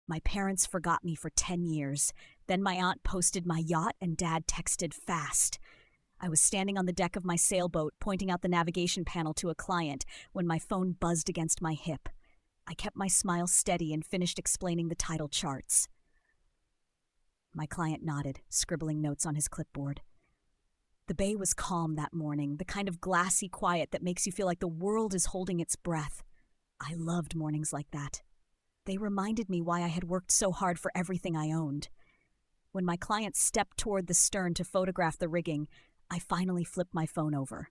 My parents forgot me for 10 years. Then my aunt posted my yacht and Dad texted fast. I was standing on the deck of my sailboat, pointing out the navigation panel to a client, when my phone buzzed against my hip. I kept my smile steady and finished explaining the title charts. My client nodded, scribbling notes on his clipboard. The bay was calm that morning, the kind of glassy quiet that makes you feel like the world is holding its breath. I loved mornings like that. They reminded me why I had worked so hard for everything I owned. When my client stepped toward the stern to photograph the rigging, I finally flipped my phone over.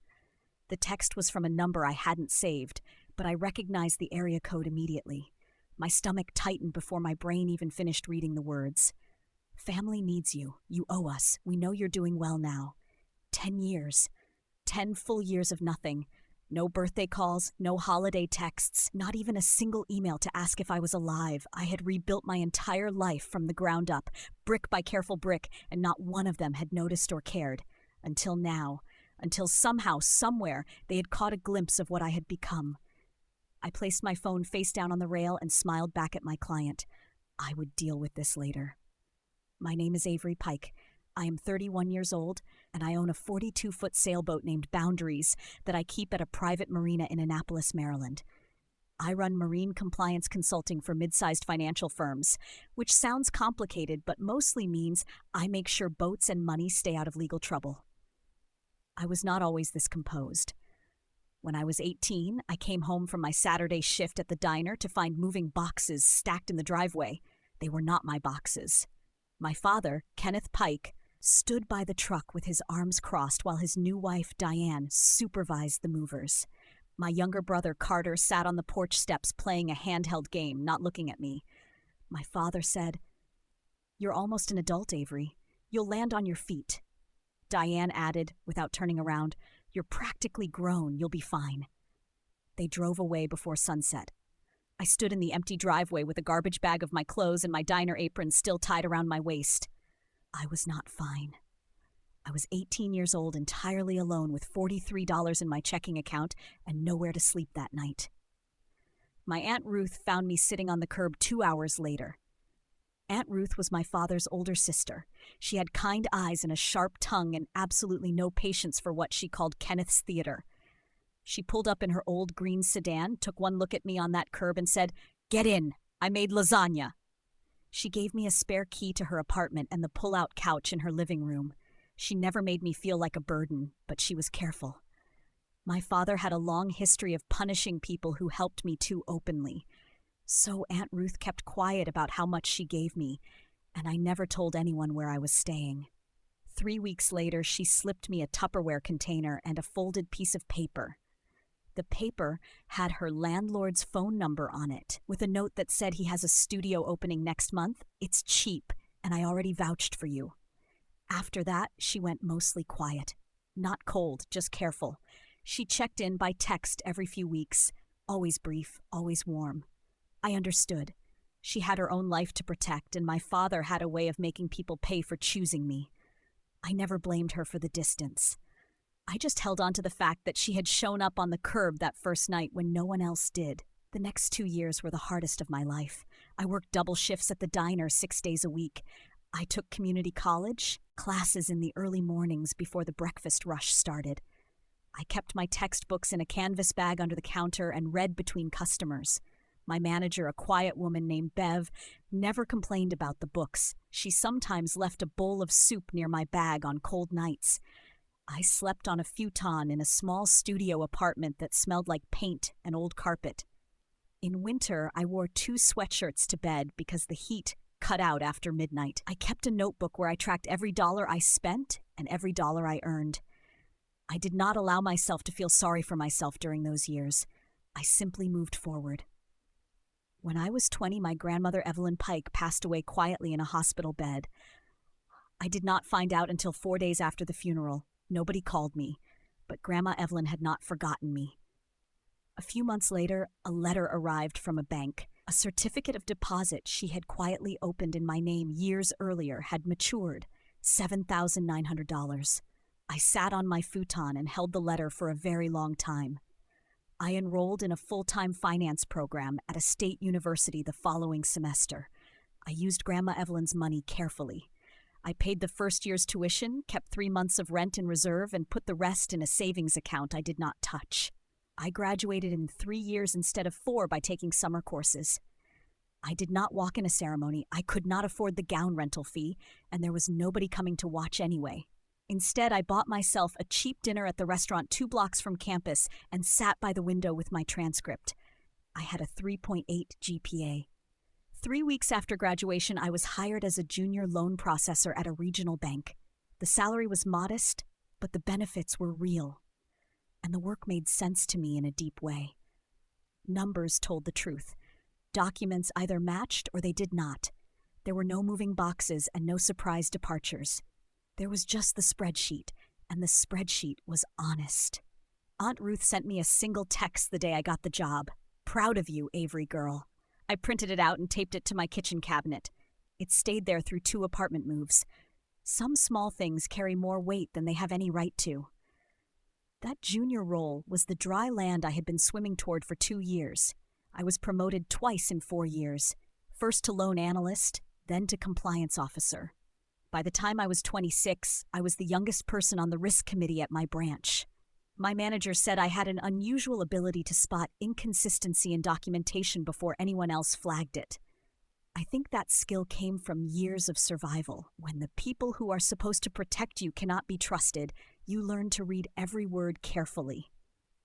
The text was from a number I hadn't saved, but I recognized the area code immediately. My stomach tightened before my brain even finished reading the words. Family needs you. You owe us. We know you're doing well now. 10 years. 10 full years of nothing. No birthday calls, no holiday texts, not even a single email to ask if I was alive. I had rebuilt my entire life from the ground up, brick by careful brick, and not one of them had noticed or cared. Until now. Until somehow, somewhere, they had caught a glimpse of what I had become. I placed my phone face down on the rail and smiled back at my client. I would deal with this later. My name is Avery Pike. I am 31 years old, and I own a 42-foot sailboat named Boundaries that I keep at a private marina in Annapolis, Maryland. I run marine compliance consulting for mid-sized financial firms, which sounds complicated but mostly means I make sure boats and money stay out of legal trouble. I was not always this composed. When I was 18, I came home from my Saturday shift at the diner to find moving boxes stacked in the driveway. They were not my boxes. My father, Kenneth Pike, stood by the truck with his arms crossed while his new wife, Diane, supervised the movers. My younger brother, Carter, sat on the porch steps playing a handheld game, not looking at me. My father said, "You're almost an adult, Avery. You'll land on your feet." Diane added, without turning around, "You're practically grown. You'll be fine." They drove away before sunset. I stood in the empty driveway with a garbage bag of my clothes and my diner apron still tied around my waist. I was not fine. I was 18 years old, entirely alone with $43 in my checking account and nowhere to sleep that night. My Aunt Ruth found me sitting on the curb 2 hours later. Aunt Ruth was my father's older sister. She had kind eyes and a sharp tongue and absolutely no patience for what she called Kenneth's theater. She pulled up in her old green sedan, took one look at me on that curb and said, "Get in. I made lasagna." She gave me a spare key to her apartment and the pull-out couch in her living room. She never made me feel like a burden, but she was careful. My father had a long history of punishing people who helped me too openly. So Aunt Ruth kept quiet about how much she gave me, and I never told anyone where I was staying. 3 weeks later, she slipped me a Tupperware container and a folded piece of paper. The paper had her landlord's phone number on it, with a note that said he has a studio opening next month. It's cheap, and I already vouched for you. After that, she went mostly quiet. Not cold, just careful. She checked in by text every few weeks, always brief, always warm. I understood. She had her own life to protect, and my father had a way of making people pay for choosing me. I never blamed her for the distance. I just held on to the fact that she had shown up on the curb that first night when no one else did. The next 2 years were the hardest of my life. I worked double shifts at the diner 6 days a week. I took community college, classes in the early mornings before the breakfast rush started. I kept my textbooks in a canvas bag under the counter and read between customers. My manager, a quiet woman named Bev, never complained about the books. She sometimes left a bowl of soup near my bag on cold nights. I slept on a futon in a small studio apartment that smelled like paint and old carpet. In winter, I wore 2 sweatshirts to bed because the heat cut out after midnight. I kept a notebook where I tracked every dollar I spent and every dollar I earned. I did not allow myself to feel sorry for myself during those years. I simply moved forward. When I was 20, my grandmother Evelyn Pike passed away quietly in a hospital bed. I did not find out until 4 days after the funeral. Nobody called me, but Grandma Evelyn had not forgotten me. A few months later, a letter arrived from a bank. A certificate of deposit she had quietly opened in my name years earlier had matured, $7,900. I sat on my futon and held the letter for a very long time. I enrolled in a full-time finance program at a state university the following semester. I used Grandma Evelyn's money carefully. I paid the first year's tuition, kept 3 months of rent in reserve, and put the rest in a savings account I did not touch. I graduated in 3 years instead of 4 by taking summer courses. I did not walk in a ceremony, I could not afford the gown rental fee, and there was nobody coming to watch anyway. Instead, I bought myself a cheap dinner at the restaurant 2 blocks from campus and sat by the window with my transcript. I had a 3.8 GPA. 3 weeks after graduation, I was hired as a junior loan processor at a regional bank. The salary was modest, but the benefits were real. And the work made sense to me in a deep way. Numbers told the truth. Documents either matched or they did not. There were no moving boxes and no surprise departures. There was just the spreadsheet, and the spreadsheet was honest. Aunt Ruth sent me a single text the day I got the job. "Proud of you, Avery girl." I printed it out and taped it to my kitchen cabinet. It stayed there through 2 apartment moves. Some small things carry more weight than they have any right to. That junior role was the dry land I had been swimming toward for 2 years. I was promoted twice in 4 years, first to loan analyst, then to compliance officer. By the time I was 26, I was the youngest person on the risk committee at my branch. My manager said I had an unusual ability to spot inconsistency in documentation before anyone else flagged it. I think that skill came from years of survival. When the people who are supposed to protect you cannot be trusted, you learn to read every word carefully.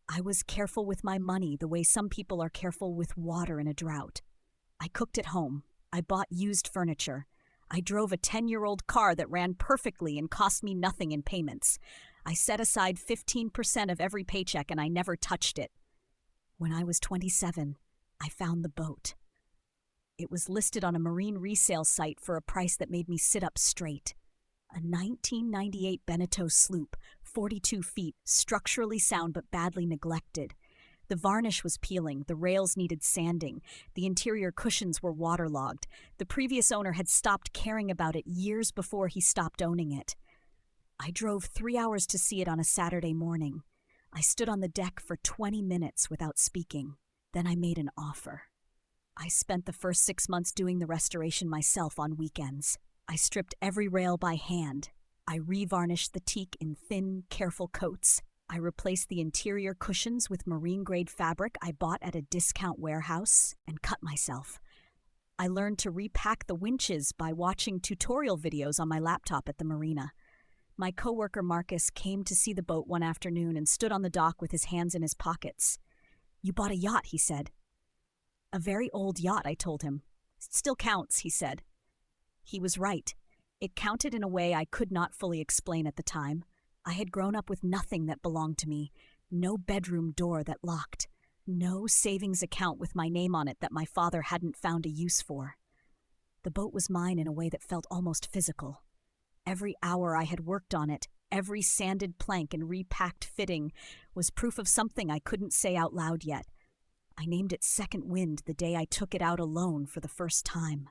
I was careful with my money the way some people are careful with water in a drought. I cooked at home. I bought used furniture. I drove a 10-year-old car that ran perfectly and cost me nothing in payments. I set aside 15% of every paycheck and I never touched it. When I was 27, I found the boat. It was listed on a marine resale site for a price that made me sit up straight. A 1998 Beneteau sloop, 42 feet, structurally sound but badly neglected. The varnish was peeling, the rails needed sanding, the interior cushions were waterlogged. The previous owner had stopped caring about it years before he stopped owning it. I drove 3 hours to see it on a Saturday morning. I stood on the deck for 20 minutes without speaking. Then I made an offer. I spent the first 6 months doing the restoration myself on weekends. I stripped every rail by hand. I revarnished the teak in thin, careful coats. I replaced the interior cushions with marine-grade fabric I bought at a discount warehouse and cut myself. I learned to repack the winches by watching tutorial videos on my laptop at the marina. My coworker Marcus came to see the boat one afternoon and stood on the dock with his hands in his pockets. "You bought a yacht," he said. "A very old yacht," I told him. "Still counts," he said. He was right. It counted in a way I could not fully explain at the time. I had grown up with nothing that belonged to me, no bedroom door that locked, no savings account with my name on it that my father hadn't found a use for. The boat was mine in a way that felt almost physical. Every hour I had worked on it, every sanded plank and repacked fitting, was proof of something I couldn't say out loud yet. I named it Second Wind the day I took it out alone for the first time.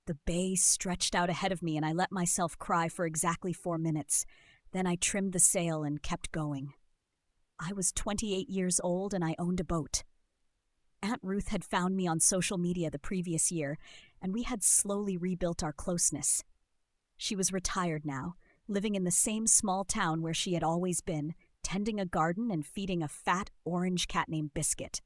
The bay stretched out ahead of me and I let myself cry for exactly 4 minutes. Then I trimmed the sail and kept going. I was 28 years old and I owned a boat. Aunt Ruth had found me on social media the previous year, and we had slowly rebuilt our closeness. She was retired now, living in the same small town where she had always been, tending a garden and feeding a fat orange cat named Biscuit.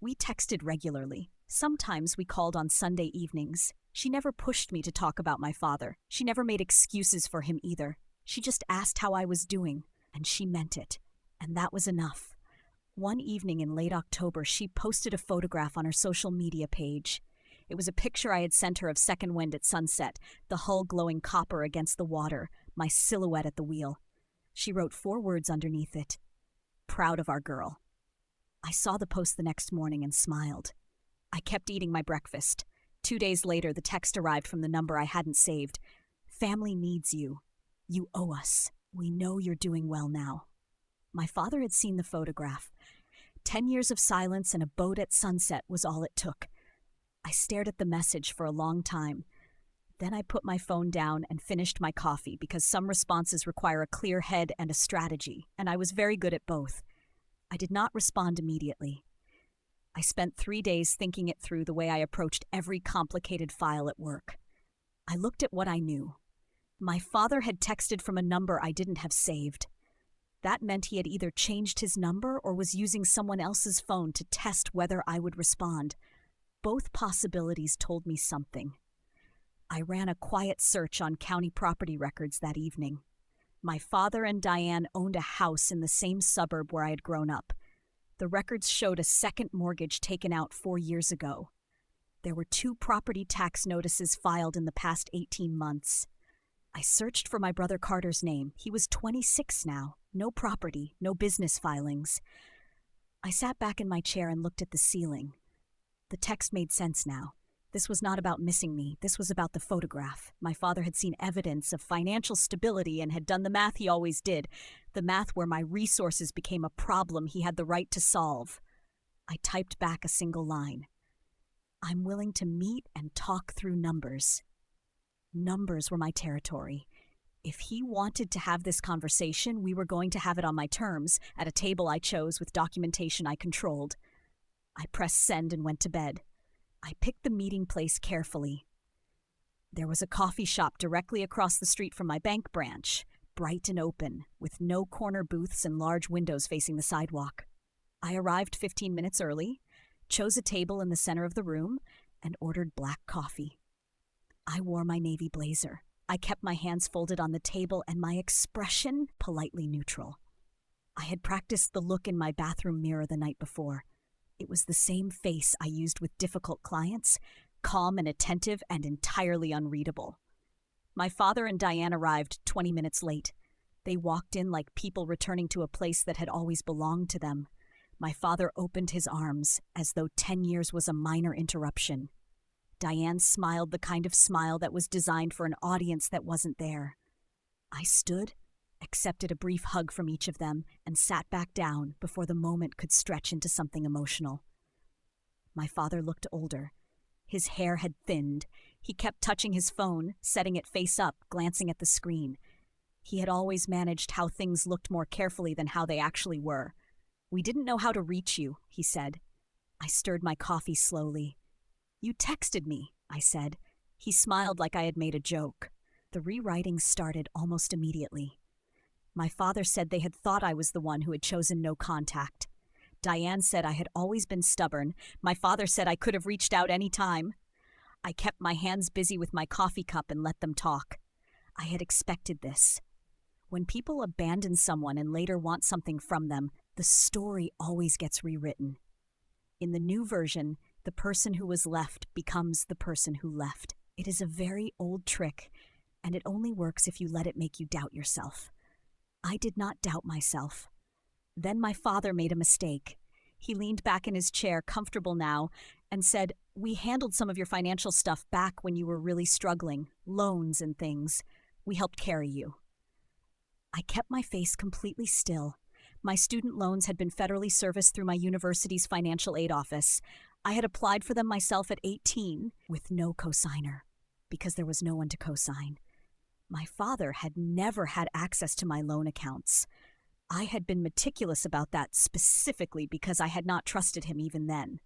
We texted regularly. Sometimes we called on Sunday evenings. She never pushed me to talk about my father. She never made excuses for him either. She just asked how I was doing, and she meant it. And that was enough. One evening in late October, she posted a photograph on her social media page. It was a picture I had sent her of Second Wind at sunset, the hull glowing copper against the water, my silhouette at the wheel. She wrote 4 words underneath it. "Proud of our girl." I saw the post the next morning and smiled. I kept eating my breakfast. 2 days later, the text arrived from the number I hadn't saved. "Family needs you. You owe us. We know you're doing well now." My father had seen the photograph. 10 years of silence and a boat at sunset was all it took. I stared at the message for a long time. Then I put my phone down and finished my coffee because some responses require a clear head and a strategy, and I was very good at both. I did not respond immediately. I spent 3 days thinking it through the way I approached every complicated file at work. I looked at what I knew. My father had texted from a number I didn't have saved. That meant he had either changed his number or was using someone else's phone to test whether I would respond. Both possibilities told me something. I ran a quiet search on county property records that evening. My father and Diane owned a house in the same suburb where I had grown up. The records showed a second mortgage taken out 4 years ago. There were 2 property tax notices filed in the past 18 months. I searched for my brother Carter's name. He was 26 now. No property, no business filings. I sat back in my chair and looked at the ceiling. The text made sense now. This was not about missing me. This was about the photograph. My father had seen evidence of financial stability and had done the math he always did, the math where my resources became a problem he had the right to solve. I typed back a single line. I'm willing to meet and talk through numbers. Numbers were my territory. If he wanted to have this conversation, we were going to have it on my terms, at a table I chose with documentation I controlled. I pressed send and went to bed. I picked the meeting place carefully. There was a coffee shop directly across the street from my bank branch, bright and open, with no corner booths and large windows facing the sidewalk. I arrived 15 minutes early, chose a table in the center of the room, and ordered black coffee. I wore my navy blazer. I kept my hands folded on the table and my expression politely neutral. I had practiced the look in my bathroom mirror the night before. It was the same face I used with difficult clients, calm and attentive and entirely unreadable. My father and Diane arrived 20 minutes late. They walked in like people returning to a place that had always belonged to them. My father opened his arms as though 10 years was a minor interruption. Diane smiled the kind of smile that was designed for an audience that wasn't there. I stood, accepted a brief hug from each of them, and sat back down before the moment could stretch into something emotional. My father looked older. His hair had thinned. He kept touching his phone, setting it face up, glancing at the screen. He had always managed how things looked more carefully than how they actually were. "We didn't know how to reach you," he said. I stirred my coffee slowly. "You texted me," I said. He smiled like I had made a joke. The rewriting started almost immediately. My father said they had thought I was the one who had chosen no contact. Diane said I had always been stubborn. My father said I could have reached out any time. I kept my hands busy with my coffee cup and let them talk. I had expected this. When people abandon someone and later want something from them, the story always gets rewritten. In the new version, the person who was left becomes the person who left. It is a very old trick, and it only works if you let it make you doubt yourself. I did not doubt myself. Then my father made a mistake. He leaned back in his chair, comfortable now, and said, "We handled some of your financial stuff back when you were really struggling, loans and things. We helped carry you." I kept my face completely still. My student loans had been federally serviced through my university's financial aid office. I had applied for them myself at 18 with no cosigner, because there was no one to cosign. My father had never had access to my loan accounts. I had been meticulous about that specifically because I had not trusted him even then.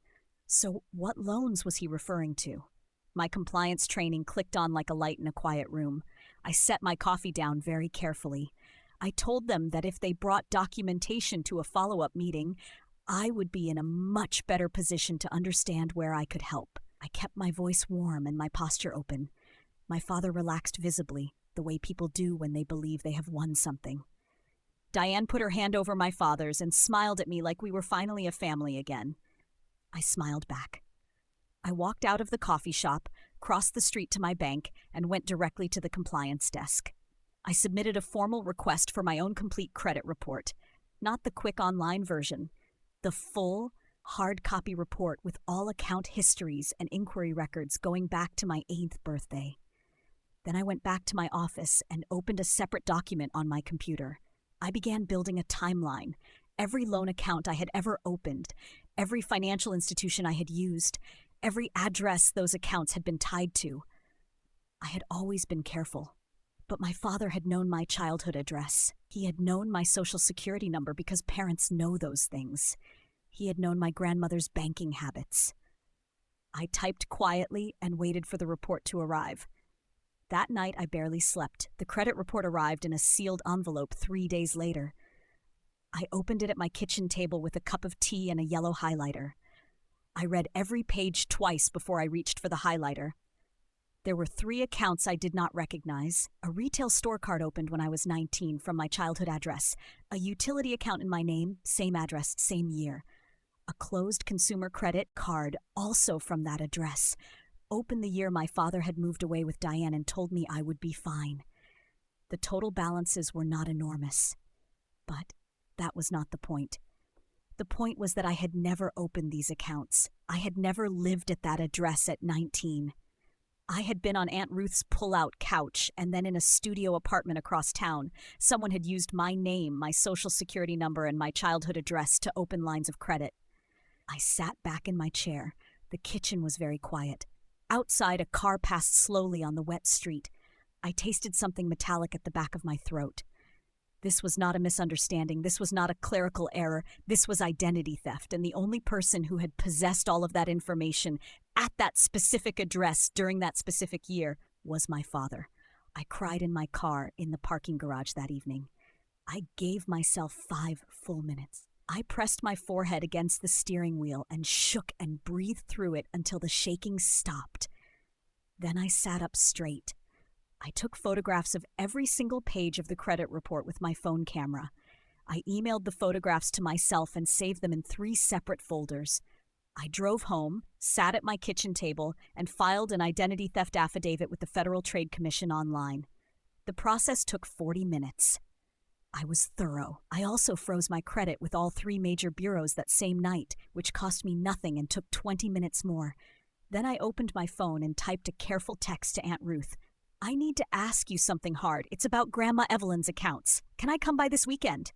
So what loans was he referring to? My compliance training clicked on like a light in a quiet room. I set my coffee down very carefully. I told them that if they brought documentation to a follow-up meeting, I would be in a much better position to understand where I could help. I kept my voice warm and my posture open. My father relaxed visibly, the way people do when they believe they have won something. Diane put her hand over my father's and smiled at me like we were finally a family again. I smiled back. I walked out of the coffee shop, crossed the street to my bank, and went directly to the compliance desk. I submitted a formal request for my own complete credit report, not the quick online version, the full, hard copy report with all account histories and inquiry records going back to my 8th birthday. Then I went back to my office and opened a separate document on my computer. I began building a timeline. Every loan account I had ever opened, every financial institution I had used, every address those accounts had been tied to. I had always been careful, but my father had known my childhood address. He had known my social security number because parents know those things. He had known my grandmother's banking habits. I typed quietly and waited for the report to arrive. That night, I barely slept. The credit report arrived in a sealed envelope 3 days later. I opened it at my kitchen table with a cup of tea and a yellow highlighter. I read every page twice before I reached for the highlighter. There were 3 accounts I did not recognize. A retail store card opened when I was 19 from my childhood address. A utility account in my name, same address, same year. A closed consumer credit card, also from that address. Opened the year my father had moved away with Diane and told me I would be fine. The total balances were not enormous. But that was not the point. The point was that I had never opened these accounts. I had never lived at that address at 19. I had been on Aunt Ruth's pull-out couch and then in a studio apartment across town. Someone had used my name, my social security number, and my childhood address to open lines of credit. I sat back in my chair. The kitchen was very quiet. Outside, a car passed slowly on the wet street. I tasted something metallic at the back of my throat. This was not a misunderstanding. This was not a clerical error. This was identity theft, and the only person who had possessed all of that information at that specific address during that specific year was my father. I cried in my car in the parking garage that evening. I gave myself 5 full minutes. I pressed my forehead against the steering wheel and shook and breathed through it until the shaking stopped. Then I sat up straight. I took photographs of every single page of the credit report with my phone camera. I emailed the photographs to myself and saved them in 3 separate folders. I drove home, sat at my kitchen table, and filed an identity theft affidavit with the Federal Trade Commission online. The process took 40 minutes. I was thorough. I also froze my credit with all 3 major bureaus that same night, which cost me nothing and took 20 minutes more. Then I opened my phone and typed a careful text to Aunt Ruth. I need to ask you something hard. It's about Grandma Evelyn's accounts. Can I come by this weekend?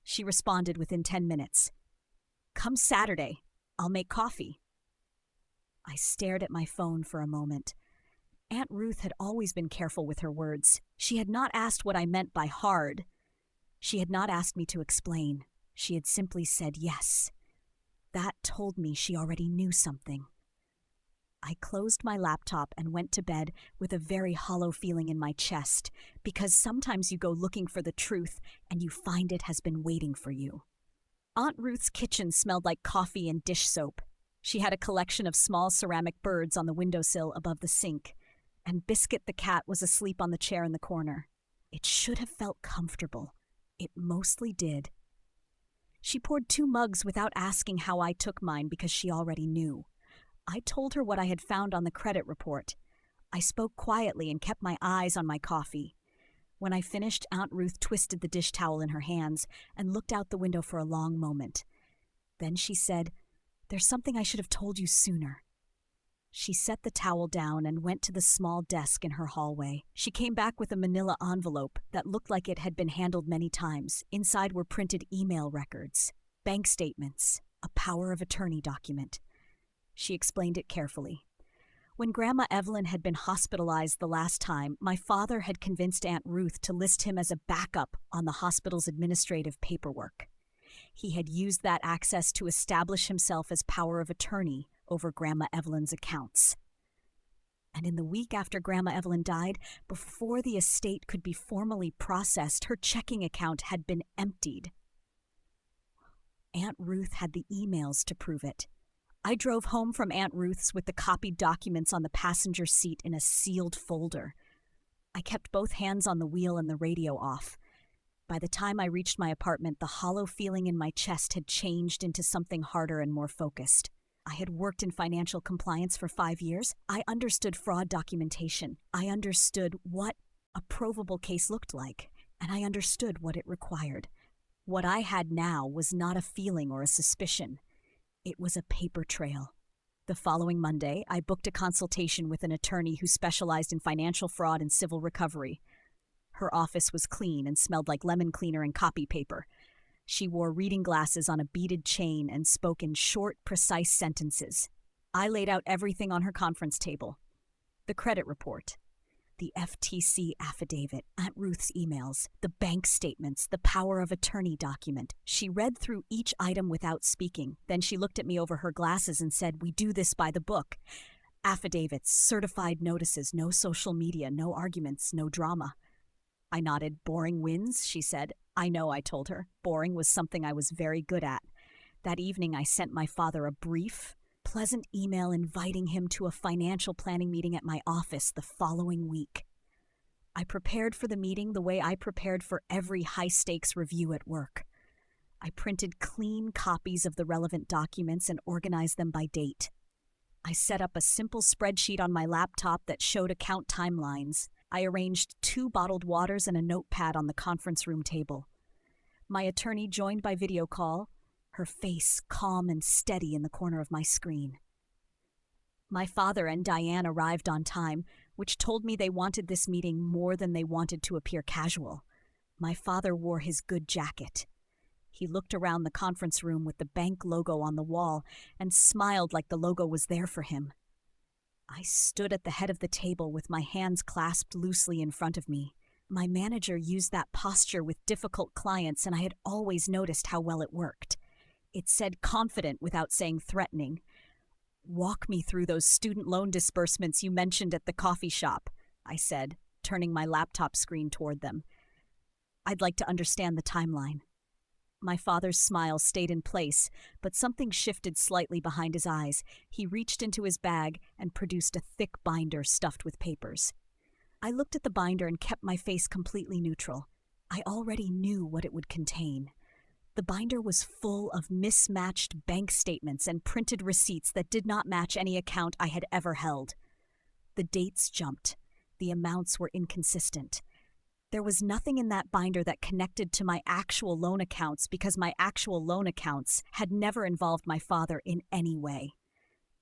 She responded within 10 minutes. Come Saturday. I'll make coffee. I stared at my phone for a moment. Aunt Ruth had always been careful with her words. She had not asked what I meant by hard. She had not asked me to explain. She had simply said yes. That told me she already knew something. I closed my laptop and went to bed with a very hollow feeling in my chest, because sometimes you go looking for the truth and you find it has been waiting for you. Aunt Ruth's kitchen smelled like coffee and dish soap. She had a collection of small ceramic birds on the windowsill above the sink, and Biscuit the cat was asleep on the chair in the corner. It should have felt comfortable. It mostly did. She poured 2 mugs without asking how I took mine because she already knew. I told her what I had found on the credit report. I spoke quietly and kept my eyes on my coffee. When I finished, Aunt Ruth twisted the dish towel in her hands and looked out the window for a long moment. Then she said, "There's something I should have told you sooner." She set the towel down and went to the small desk in her hallway. She came back with a manila envelope that looked like it had been handled many times. Inside were printed email records, bank statements, a power of attorney document. She explained it carefully. When Grandma Evelyn had been hospitalized the last time, my father had convinced Aunt Ruth to list him as a backup on the hospital's administrative paperwork. He had used that access to establish himself as power of attorney over Grandma Evelyn's accounts. And in the week after Grandma Evelyn died, before the estate could be formally processed, her checking account had been emptied. Aunt Ruth had the emails to prove it. I drove home from Aunt Ruth's with the copied documents on the passenger seat in a sealed folder. I kept both hands on the wheel and the radio off. By the time I reached my apartment, the hollow feeling in my chest had changed into something harder and more focused. I had worked in financial compliance for 5 years. I understood fraud documentation. I understood what a provable case looked like, and I understood what it required. What I had now was not a feeling or a suspicion. It was a paper trail. The following Monday, I booked a consultation with an attorney who specialized in financial fraud and civil recovery. Her office was clean and smelled like lemon cleaner and copy paper. She wore reading glasses on a beaded chain and spoke in short, precise sentences. I laid out everything on her conference table. The credit report. The FTC affidavit, Aunt Ruth's emails, the bank statements, the power of attorney document. She read through each item without speaking. Then she looked at me over her glasses and said, "We do this by the book. Affidavits, certified notices, no social media, no arguments, no drama." I nodded. "Boring wins," she said. "I know," I told her. Boring was something I was very good at. That evening, I sent my father a brief, pleasant email inviting him to a financial planning meeting at my office the following week. I prepared for the meeting the way I prepared for every high-stakes review at work. I printed clean copies of the relevant documents and organized them by date. I set up a simple spreadsheet on my laptop that showed account timelines. I arranged 2 bottled waters and a notepad on the conference room table. My attorney joined by video call, her face calm and steady in the corner of my screen. My father and Diane arrived on time, which told me they wanted this meeting more than they wanted to appear casual. My father wore his good jacket. He looked around the conference room with the bank logo on the wall and smiled like the logo was there for him. I stood at the head of the table with my hands clasped loosely in front of me. My manager used that posture with difficult clients, and I had always noticed how well it worked. It said confident without saying threatening. "Walk me through those student loan disbursements you mentioned at the coffee shop," I said, turning my laptop screen toward them. "I'd like to understand the timeline." My father's smile stayed in place, but something shifted slightly behind his eyes. He reached into his bag and produced a thick binder stuffed with papers. I looked at the binder and kept my face completely neutral. I already knew what it would contain. The binder was full of mismatched bank statements and printed receipts that did not match any account I had ever held. The dates jumped. The amounts were inconsistent. There was nothing in that binder that connected to my actual loan accounts because my actual loan accounts had never involved my father in any way.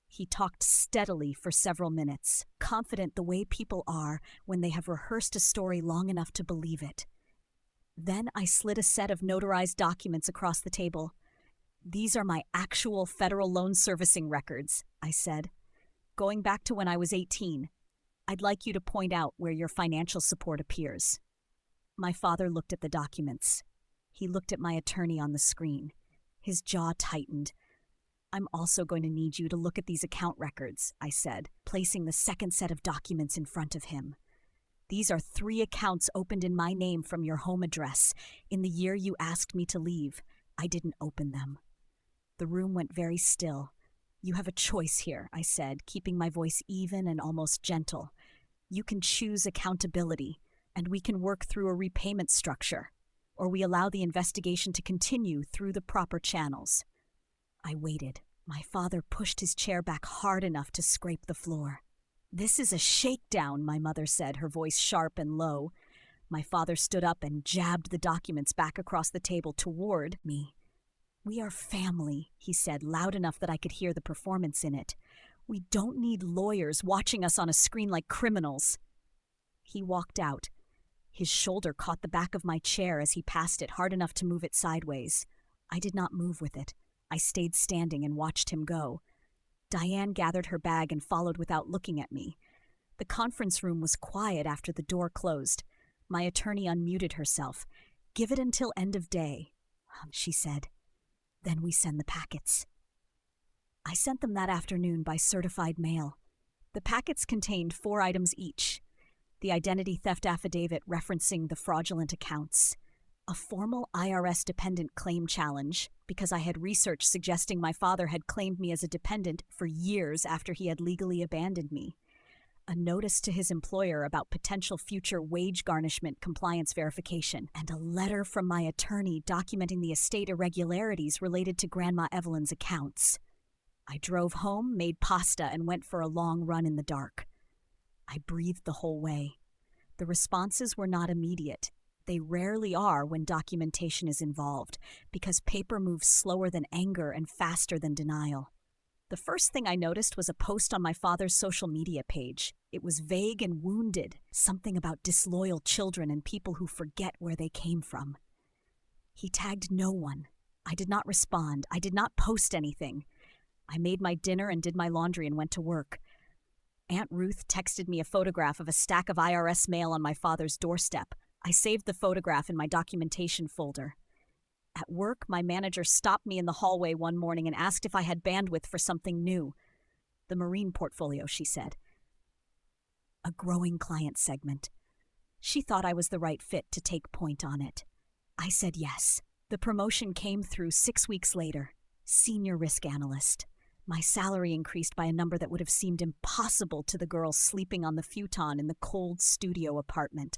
He talked steadily for several minutes, confident the way people are when they have rehearsed a story long enough to believe it. Then I slid a set of notarized documents across the table. "These are my actual federal loan servicing records," I said. "Going back to when I was 18, I'd like you to point out where your financial support appears." My father looked at the documents. He looked at my attorney on the screen. His jaw tightened. "I'm also going to need you to look at these account records," I said, placing the second set of documents in front of him. "These are 3 accounts opened in my name from your home address. In the year you asked me to leave, I didn't open them." The room went very still. "You have a choice here," I said, keeping my voice even and almost gentle. "You can choose accountability, and we can work through a repayment structure, or we allow the investigation to continue through the proper channels." I waited. My father pushed his chair back hard enough to scrape the floor. "This is a shakedown," my mother said, her voice sharp and low. My father stood up and jabbed the documents back across the table toward me. "We are family," he said, loud enough that I could hear the performance in it. "We don't need lawyers watching us on a screen like criminals." He walked out. His shoulder caught the back of my chair as he passed it hard enough to move it sideways. I did not move with it. I stayed standing and watched him go. Diane gathered her bag and followed without looking at me. The conference room was quiet after the door closed. My attorney unmuted herself. "Give it until end of day," she said. "Then we send the packets." I sent them that afternoon by certified mail. The packets contained 4 items each. The identity theft affidavit referencing the fraudulent accounts. A formal IRS dependent claim challenge, because I had research suggesting my father had claimed me as a dependent for years after he had legally abandoned me. A notice to his employer about potential future wage garnishment compliance verification, and a letter from my attorney documenting the estate irregularities related to Grandma Evelyn's accounts. I drove home, made pasta, and went for a long run in the dark. I breathed the whole way. The responses were not immediate. They rarely are when documentation is involved, because paper moves slower than anger and faster than denial. The first thing I noticed was a post on my father's social media page. It was vague and wounded, something about disloyal children and people who forget where they came from. He tagged no one. I did not respond. I did not post anything. I made my dinner and did my laundry and went to work. Aunt Ruth texted me a photograph of a stack of IRS mail on my father's doorstep. I saved the photograph in my documentation folder. At work, my manager stopped me in the hallway one morning and asked if I had bandwidth for something new. The marine portfolio, she said. A growing client segment. She thought I was the right fit to take point on it. I said yes. The promotion came through 6 weeks later. Senior risk analyst. My salary increased by a number that would have seemed impossible to the girl sleeping on the futon in the cold studio apartment.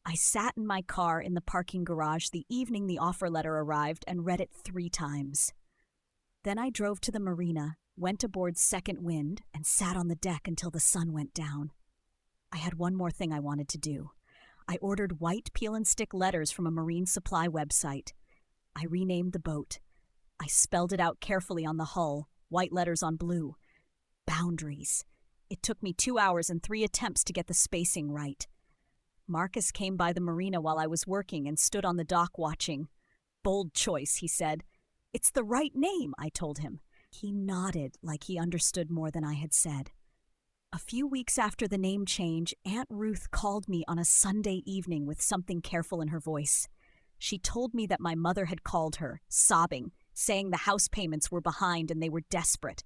I sat in my car in the parking garage the evening the offer letter arrived and read it 3 times. Then I drove to the marina, went aboard Second Wind, and sat on the deck until the sun went down. I had one more thing I wanted to do. I ordered white peel-and-stick letters from a marine supply website. I renamed the boat. I spelled it out carefully on the hull, white letters on blue. Boundaries. It took me 2 hours and 3 attempts to get the spacing right. Marcus came by the marina while I was working and stood on the dock watching. Bold choice, he said. It's the right name, I told him. He nodded like he understood more than I had said. A few weeks after the name change, Aunt Ruth called me on a Sunday evening with something careful in her voice. She told me that my mother had called her, sobbing, saying the house payments were behind and they were desperate.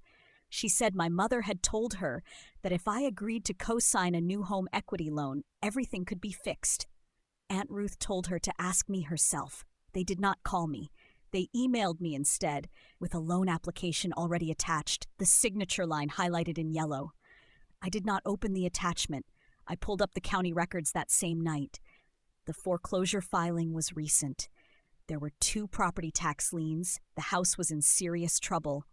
She said my mother had told her that if I agreed to co-sign a new home equity loan, everything could be fixed. Aunt Ruth told her to ask me herself. They did not call me. They emailed me instead, with a loan application already attached, the signature line highlighted in yellow. I did not open the attachment. I pulled up the county records that same night. The foreclosure filing was recent. There were 2 property tax liens. The house was in serious trouble.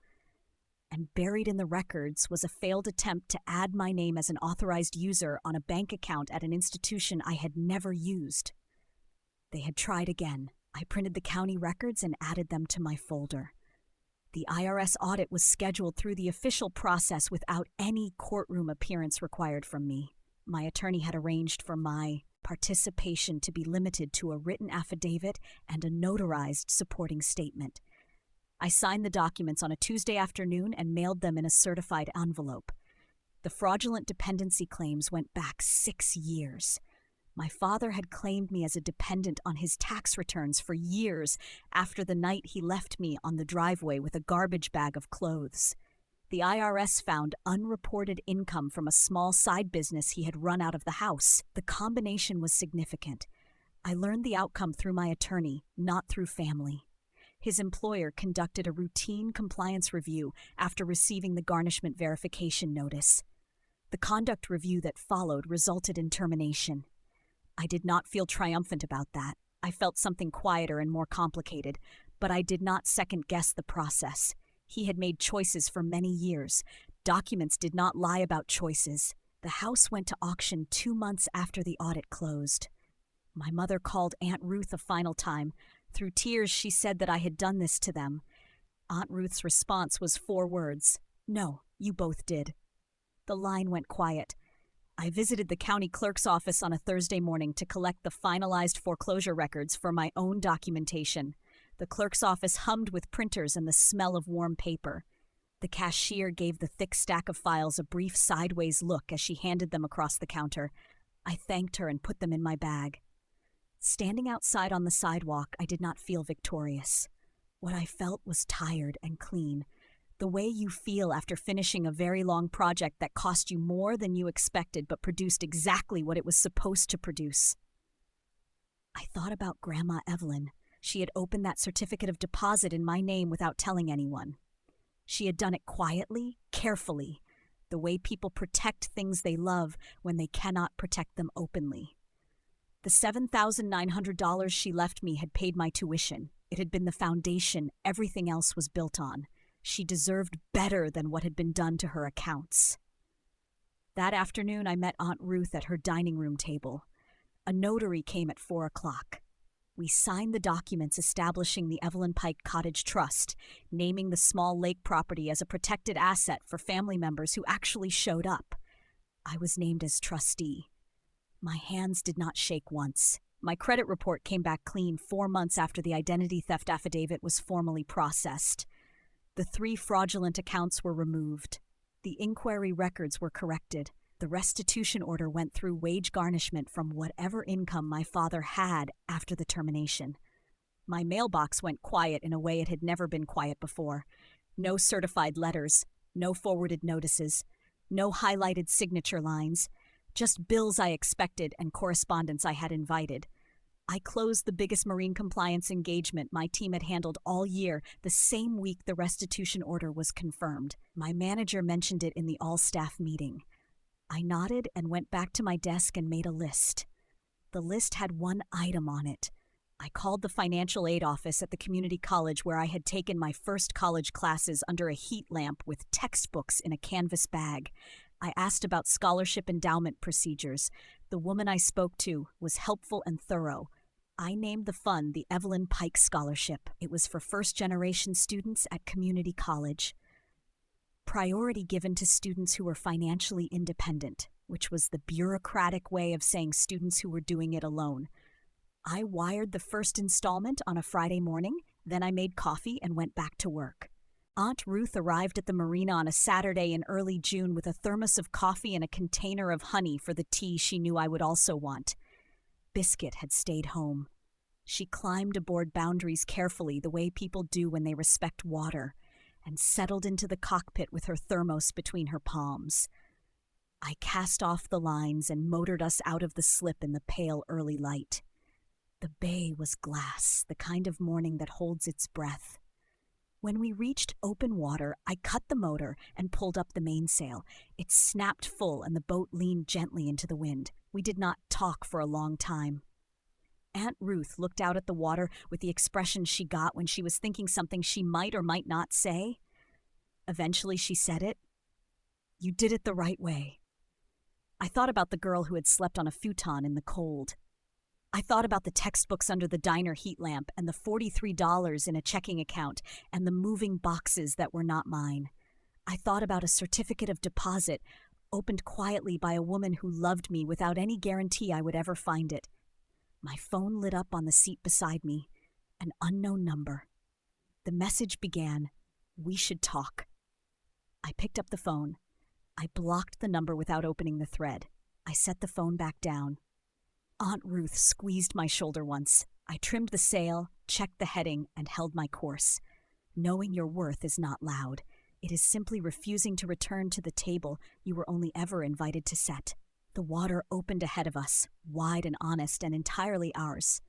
And buried in the records was a failed attempt to add my name as an authorized user on a bank account at an institution I had never used. They had tried again. I printed the county records and added them to my folder. The IRS audit was scheduled through the official process without any courtroom appearance required from me. My attorney had arranged for my participation to be limited to a written affidavit and a notarized supporting statement. I signed the documents on a Tuesday afternoon and mailed them in a certified envelope. The fraudulent dependency claims went back 6 years. My father had claimed me as a dependent on his tax returns for years after the night he left me on the driveway with a garbage bag of clothes. The IRS found unreported income from a small side business he had run out of the house. The combination was significant. I learned the outcome through my attorney, not through family. His employer conducted a routine compliance review after receiving the garnishment verification notice. The conduct review that followed resulted in termination. I did not feel triumphant about that. I felt something quieter and more complicated, but I did not second-guess the process. He had made choices for many years. Documents did not lie about choices. The house went to auction 2 months after the audit closed. My mother called Aunt Ruth a final time. Through tears, she said that I had done this to them. Aunt Ruth's response was 4 words. No, you both did. The line went quiet. I visited the county clerk's office on a Thursday morning to collect the finalized foreclosure records for my own documentation. The clerk's office hummed with printers and the smell of warm paper. The cashier gave the thick stack of files a brief sideways look as she handed them across the counter. I thanked her and put them in my bag. Standing outside on the sidewalk, I did not feel victorious. What I felt was tired and clean. The way you feel after finishing a very long project that cost you more than you expected but produced exactly what it was supposed to produce. I thought about Grandma Evelyn. She had opened that certificate of deposit in my name without telling anyone. She had done it quietly, carefully, the way people protect things they love when they cannot protect them openly. The $7,900 she left me had paid my tuition. It had been the foundation everything else was built on. She deserved better than what had been done to her accounts. That afternoon, I met Aunt Ruth at her dining room table. A notary came at 4 o'clock. We signed the documents establishing the Evelyn Pike Cottage Trust, naming the small lake property as a protected asset for family members who actually showed up. I was named as trustee. My hands did not shake once. My credit report came back clean 4 months after the identity theft affidavit was formally processed. The 3 fraudulent accounts were removed. The inquiry records were corrected. The restitution order went through wage garnishment from whatever income my father had after the termination. My mailbox went quiet in a way it had never been quiet before. No certified letters, no forwarded notices, no highlighted signature lines, just bills I expected and correspondence I had invited. I closed the biggest marine compliance engagement my team had handled all year the same week the restitution order was confirmed. My manager mentioned it in the all-staff meeting. I nodded and went back to my desk and made a list. The list had one item on it. I called the financial aid office at the community college where I had taken my first college classes under a heat lamp with textbooks in a canvas bag. I asked about scholarship endowment procedures. The woman I spoke to was helpful and thorough. I named the fund the Evelyn Pike Scholarship. It was for first-generation students at community college. Priority given to students who were financially independent, which was the bureaucratic way of saying students who were doing it alone. I wired the first installment on a Friday morning, then I made coffee and went back to work. Aunt Ruth arrived at the marina on a Saturday in early June with a thermos of coffee and a container of honey for the tea she knew I would also want. Biscuit had stayed home. She climbed aboard Boundaries carefully, the way people do when they respect water, and settled into the cockpit with her thermos between her palms. I cast off the lines and motored us out of the slip in the pale early light. The bay was glass, the kind of morning that holds its breath. When we reached open water, I cut the motor and pulled up the mainsail. It snapped full and the boat leaned gently into the wind. We did not talk for a long time. Aunt Ruth looked out at the water with the expression she got when she was thinking something she might or might not say. Eventually she said it. "You did it the right way." I thought about the girl who had slept on a futon in the cold. I thought about the textbooks under the diner heat lamp and the $43 in a checking account and the moving boxes that were not mine. I thought about a certificate of deposit opened quietly by a woman who loved me without any guarantee I would ever find it. My phone lit up on the seat beside me, an unknown number. The message began, "We should talk." I picked up the phone. I blocked the number without opening the thread. I set the phone back down. Aunt Ruth squeezed my shoulder once. I trimmed the sail, checked the heading, and held my course. Knowing your worth is not loud. It is simply refusing to return to the table you were only ever invited to set. The water opened ahead of us, wide and honest and entirely ours.